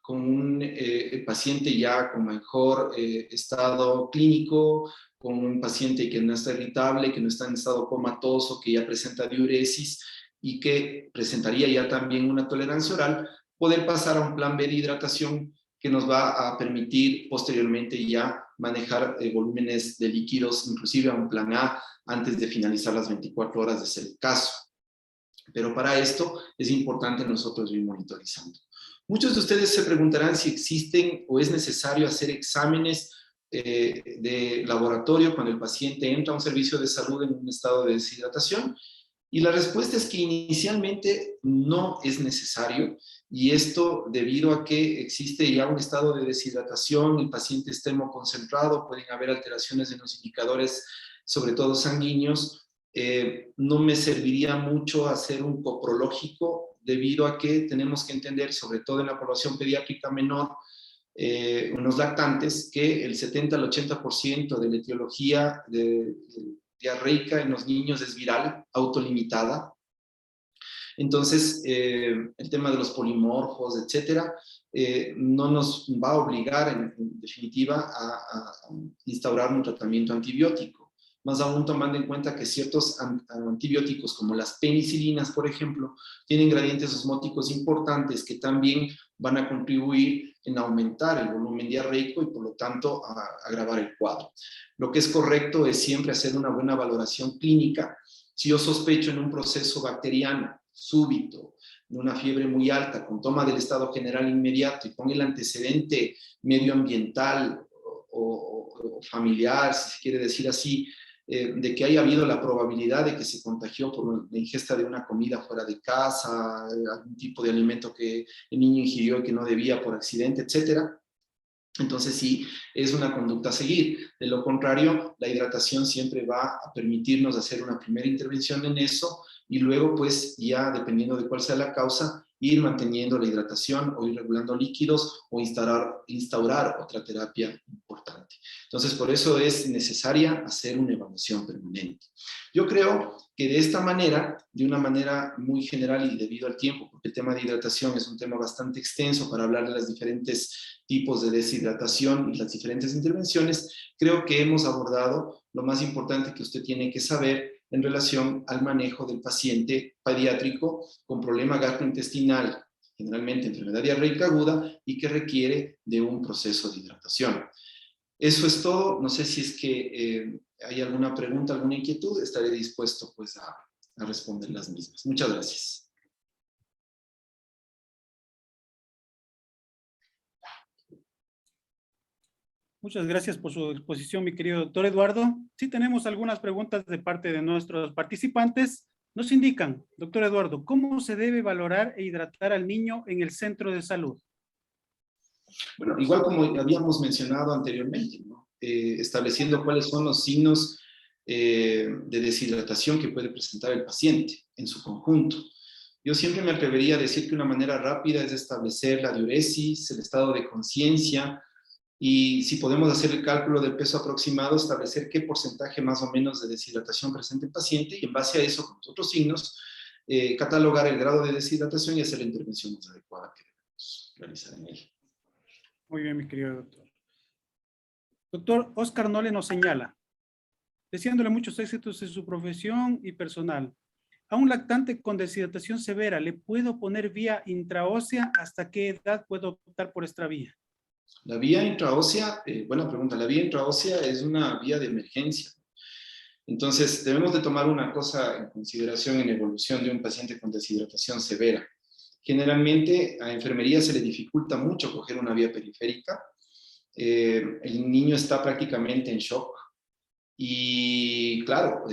un paciente ya con mejor estado clínico, con un paciente que no está irritable, que no está en estado comatoso, que ya presenta diuresis y que presentaría ya también una tolerancia oral, poder pasar a un plan B de hidratación que nos va a permitir posteriormente ya manejar volúmenes de líquidos, inclusive a un plan A, antes de finalizar las 24 horas de ser el caso. Pero para esto es importante nosotros ir monitorizando. Muchos de ustedes se preguntarán si existen o es necesario hacer exámenes de laboratorio cuando el paciente entra a un servicio de salud en un estado de deshidratación. Y la respuesta es que inicialmente no es necesario, y esto debido a que existe ya un estado de deshidratación, el paciente está hemoconcentrado, pueden haber alteraciones en los indicadores, sobre todo sanguíneos. No me serviría mucho hacer un coprológico, debido a que tenemos que entender, sobre todo en la población pediátrica menor, en los lactantes, que el 70 al 80% de la etiología diarreica en los niños es viral, autolimitada. Entonces, el tema de los polimorfos, etcétera, no nos va a obligar, en definitiva, a instaurar un tratamiento antibiótico. Más aún tomando en cuenta que ciertos antibióticos, como las penicilinas, por ejemplo, tienen gradientes osmóticos importantes que también van a contribuir en aumentar el volumen diarreico y, por lo tanto, a agravar el cuadro. Lo que es correcto es siempre hacer una buena valoración clínica. Si yo sospecho en un proceso bacteriano súbito, de una fiebre muy alta, con toma del estado general inmediato, y con el antecedente medioambiental o familiar, si se quiere decir así, de que haya habido la probabilidad de que se contagió por la ingesta de una comida fuera de casa, algún tipo de alimento que el niño ingirió y que no debía por accidente, etcétera, Entonces sí, es una conducta a seguir. De lo contrario, la hidratación siempre va a permitirnos hacer una primera intervención en eso y luego pues ya dependiendo de cuál sea la causa, ir manteniendo la hidratación o ir regulando líquidos o instaurar otra terapia importante. Entonces por eso es necesaria hacer una evaluación permanente. Yo creo que de esta manera, de una manera muy general y debido al tiempo, porque el tema de hidratación es un tema bastante extenso para hablar de las diferentes tipos de deshidratación y las diferentes intervenciones, creo que hemos abordado lo más importante que usted tiene que saber en relación al manejo del paciente pediátrico con problema gastrointestinal, generalmente enfermedad diarreica aguda y que requiere de un proceso de hidratación. Eso es todo. No sé si es que hay alguna pregunta, alguna inquietud, estaré dispuesto pues a responder las mismas. Muchas gracias. Muchas gracias por su exposición, mi querido doctor Eduardo. Sí tenemos algunas preguntas de parte de nuestros participantes. Nos indican, doctor Eduardo, ¿cómo se debe valorar e hidratar al niño en el centro de salud? Bueno, igual como habíamos mencionado anteriormente, ¿no? Estableciendo cuáles son los signos de deshidratación que puede presentar el paciente en su conjunto. Yo siempre me atrevería a decir que una manera rápida es establecer la diuresis, el estado de conciencia, y si podemos hacer el cálculo del peso aproximado, establecer qué porcentaje más o menos de deshidratación presenta el paciente y en base a eso, con los otros signos, catalogar el grado de deshidratación y hacer la intervención más adecuada que debemos realizar en él. Muy bien, mi querido doctor. Doctor Oscar Nole nos señala, deseándole muchos éxitos en su profesión y personal. A un lactante con deshidratación severa, ¿le puedo poner vía intraósea? ¿Hasta qué edad puedo optar por esta vía? La vía intraósea, buena pregunta, la vía intraósea es una vía de emergencia. Entonces, debemos de tomar una cosa en consideración en la evolución de un paciente con deshidratación severa. Generalmente a enfermería se le dificulta mucho coger una vía periférica. El niño está prácticamente en shock y claro,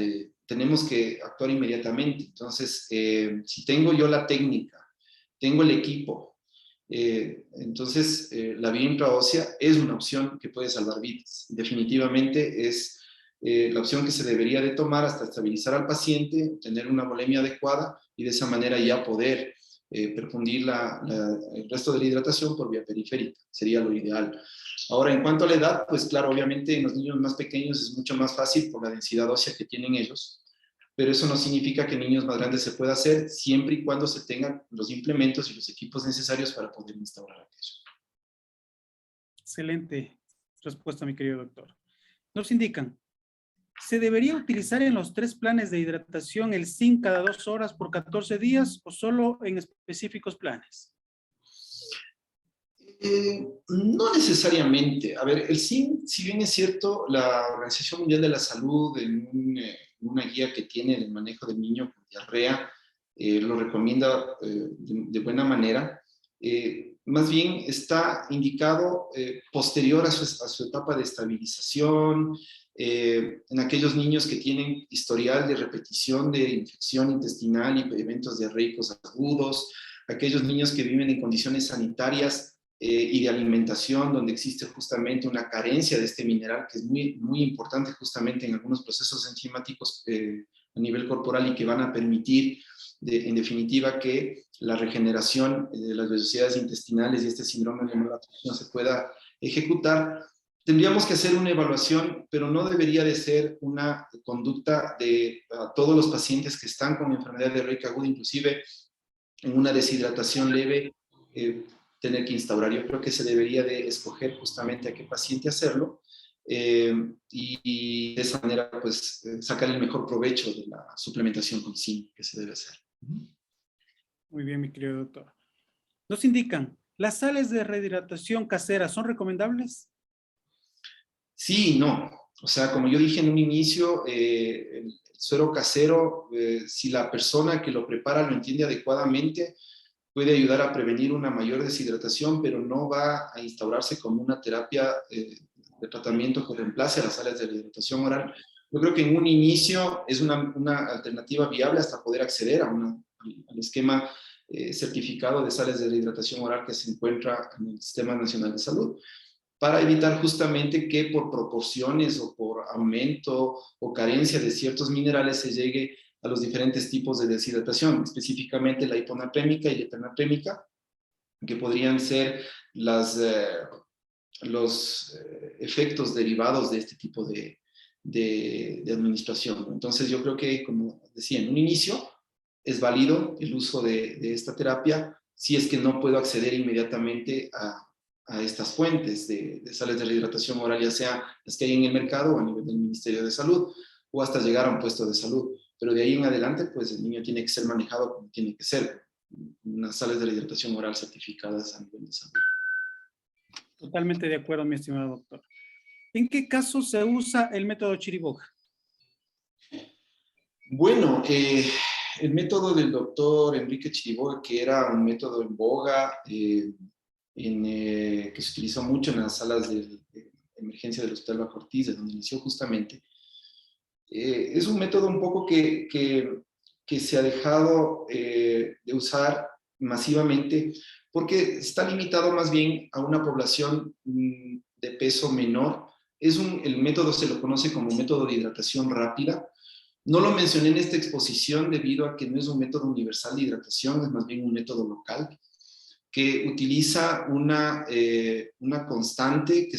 tenemos que actuar inmediatamente. Entonces, si tengo yo la técnica, tengo el equipo, entonces la vía intraósea es una opción que puede salvar vidas. Definitivamente es la opción que se debería de tomar hasta estabilizar al paciente, tener una volemia adecuada y de esa manera ya poder perfundir el resto de la hidratación por vía periférica. Sería lo ideal. Ahora, en cuanto a la edad, pues claro, obviamente en los niños más pequeños es mucho más fácil por la densidad ósea que tienen ellos, pero eso no significa que en niños más grandes se pueda hacer siempre y cuando se tengan los implementos y los equipos necesarios para poder instaurar aquello. Excelente respuesta, mi querido doctor. Nos indican, ¿se debería utilizar en los 3 planes de hidratación el zinc cada 2 horas por 14 días o solo en específicos planes? No necesariamente. A ver, el zinc, si bien es cierto, la Organización Mundial de la Salud, en una guía que tiene el manejo del niño con diarrea, lo recomienda de buena manera. Más bien está indicado posterior a su etapa de estabilización, en aquellos niños que tienen historial de repetición de infección intestinal y eventos diarreicos agudos, aquellos niños que viven en condiciones sanitarias y de alimentación, donde existe justamente una carencia de este mineral, que es muy, muy importante justamente en algunos procesos enzimáticos a nivel corporal y que van a permitir, en definitiva, que la regeneración de las vellosidades intestinales y este síndrome de malabsorción se pueda ejecutar. Tendríamos que hacer una evaluación, pero no debería de ser una conducta de todos los pacientes que están con enfermedad diarreica aguda, inclusive en una deshidratación leve, tener que instaurar. Yo creo que se debería de escoger justamente a qué paciente hacerlo y de esa manera pues sacar el mejor provecho de la suplementación con zinc que se debe hacer. Muy bien, mi querido doctor. Nos indican, ¿las sales de rehidratación caseras son recomendables? Sí y no. O sea, como yo dije en un inicio, el suero casero, si la persona que lo prepara lo entiende adecuadamente, puede ayudar a prevenir una mayor deshidratación, pero no va a instaurarse como una terapia de tratamiento que reemplace a las sales de hidratación oral. Yo creo que en un inicio es una alternativa viable hasta poder acceder al esquema certificado de sales de hidratación oral que se encuentra en el Sistema Nacional de Salud. para evitar justamente que por proporciones o por aumento o carencia de ciertos minerales se llegue a los diferentes tipos de deshidratación, específicamente la hiponatrémica y la hipernatrémica, que podrían ser los efectos derivados de este tipo de administración. Entonces yo creo que, como decía en un inicio, es válido el uso de esta terapia si es que no puedo acceder inmediatamente a estas fuentes de sales de rehidratación oral, ya sea las que hay en el mercado o a nivel del Ministerio de Salud, o hasta llegar a un puesto de salud. Pero de ahí en adelante, pues el niño tiene que ser manejado como tiene que ser, unas sales de rehidratación oral certificadas a nivel de salud. Totalmente de acuerdo, mi estimado doctor. ¿En qué casos se usa el método Chiriboga? Bueno, el método del doctor Enrique Chiriboga, que era un método en boga, que se utilizó mucho en las salas de emergencia del Hospital Bajo Ortiz, de donde inició justamente, es un método un poco que se ha dejado de usar masivamente porque está limitado más bien a una población de peso menor. El método se lo conoce como método de hidratación rápida. No lo mencioné en esta exposición debido a que no es un método universal de hidratación, es más bien un método local que utiliza una constante,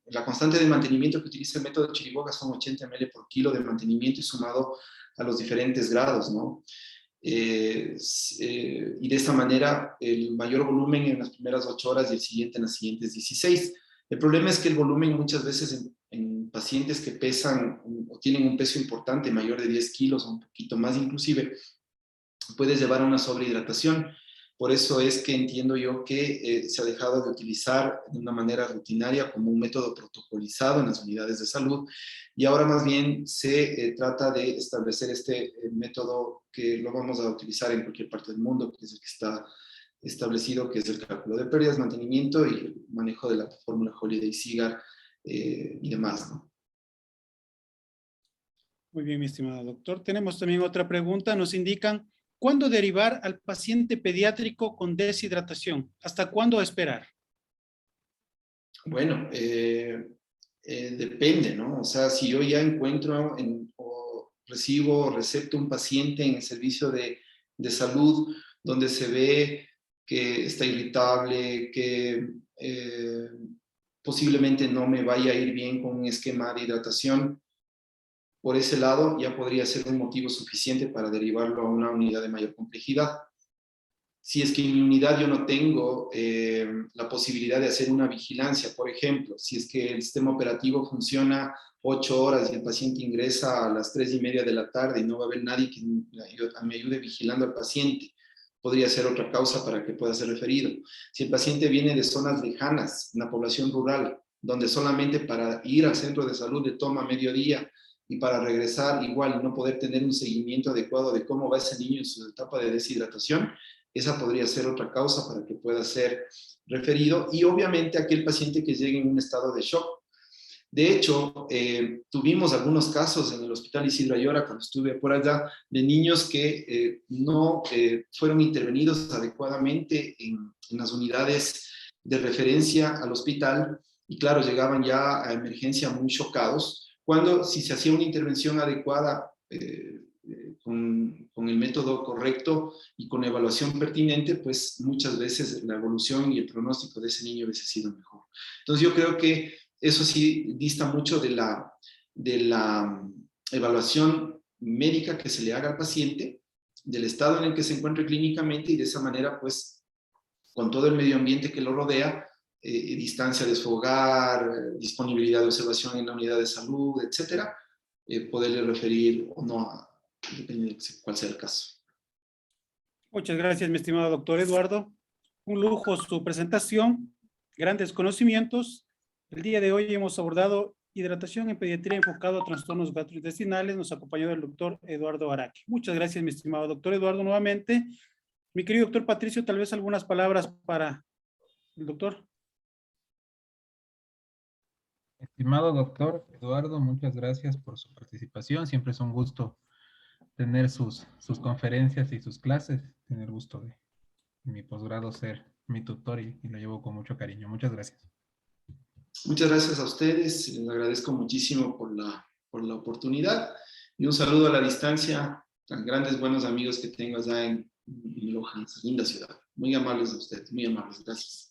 la constante de mantenimiento que utiliza el método Chiriboga son 80 ml por kilo de mantenimiento y sumado a los diferentes grados, ¿no? Y de esta manera el mayor volumen en las primeras 8 horas y el siguiente en las siguientes 16. El problema es que el volumen muchas veces en pacientes que pesan o tienen un peso importante, mayor de 10 kilos o un poquito más inclusive, puede llevar a una sobrehidratación. Por eso es que entiendo yo que se ha dejado de utilizar de una manera rutinaria como un método protocolizado en las unidades de salud y ahora más bien se trata de establecer este método que lo vamos a utilizar en cualquier parte del mundo, que es el que está establecido, que es el cálculo de pérdidas, mantenimiento y el manejo de la fórmula Holiday-Cigar y demás, ¿no? Muy bien, mi estimado doctor. Tenemos también otra pregunta. Nos indican, ¿cuándo derivar al paciente pediátrico con deshidratación? ¿Hasta cuándo esperar? Bueno, depende, ¿no? O sea, si yo ya encuentro o recibo o recepto un paciente en el servicio de salud donde se ve que está irritable, que posiblemente no me vaya a ir bien con un esquema de hidratación, por ese lado ya podría ser un motivo suficiente para derivarlo a una unidad de mayor complejidad. Si es que en mi unidad yo no tengo la posibilidad de hacer una vigilancia, por ejemplo, si es que el sistema operativo funciona 8 horas y el paciente ingresa a las 3:30 de la tarde y no va a haber nadie que me ayude vigilando al paciente, podría ser otra causa para que pueda ser referido. Si el paciente viene de zonas lejanas, una población rural, donde solamente para ir al centro de salud le toma medio día y para regresar igual no poder tener un seguimiento adecuado de cómo va ese niño en su etapa de deshidratación, esa podría ser otra causa para que pueda ser referido y obviamente aquel paciente que llegue en un estado de shock. De hecho, tuvimos algunos casos en el Hospital Isidro Ayora cuando estuve por allá de niños que no fueron intervenidos adecuadamente en las unidades de referencia al hospital y claro, llegaban ya a emergencia muy chocados, cuando si se hacía una intervención adecuada con el método correcto y con evaluación pertinente, pues muchas veces la evolución y el pronóstico de ese niño hubiese sido mejor. Entonces yo creo que eso sí dista mucho de la evaluación médica que se le haga al paciente, del estado en el que se encuentre clínicamente y de esa manera, pues, con todo el medio ambiente que lo rodea, distancia de su hogar, disponibilidad de observación en la unidad de salud, etcétera, poderle referir o no, depende de cuál sea el caso. Muchas gracias, mi estimado doctor Eduardo. Un lujo su presentación, grandes conocimientos. El día de hoy hemos abordado hidratación en pediatría enfocado a trastornos gastrointestinales. Nos acompañó el doctor Eduardo Araque. Muchas gracias, mi estimado doctor Eduardo, nuevamente. Mi querido doctor Patricio, tal vez algunas palabras para el doctor. Estimado doctor Eduardo, muchas gracias por su participación. Siempre es un gusto tener sus conferencias y sus clases. Tener gusto de en mi posgrado ser mi tutor y lo llevo con mucho cariño. Muchas gracias. Muchas gracias a ustedes, les agradezco muchísimo por la oportunidad y un saludo a la distancia, tan grandes buenos amigos que tengo allá en Loja, esa linda ciudad. Muy amables a ustedes, muy amables, gracias.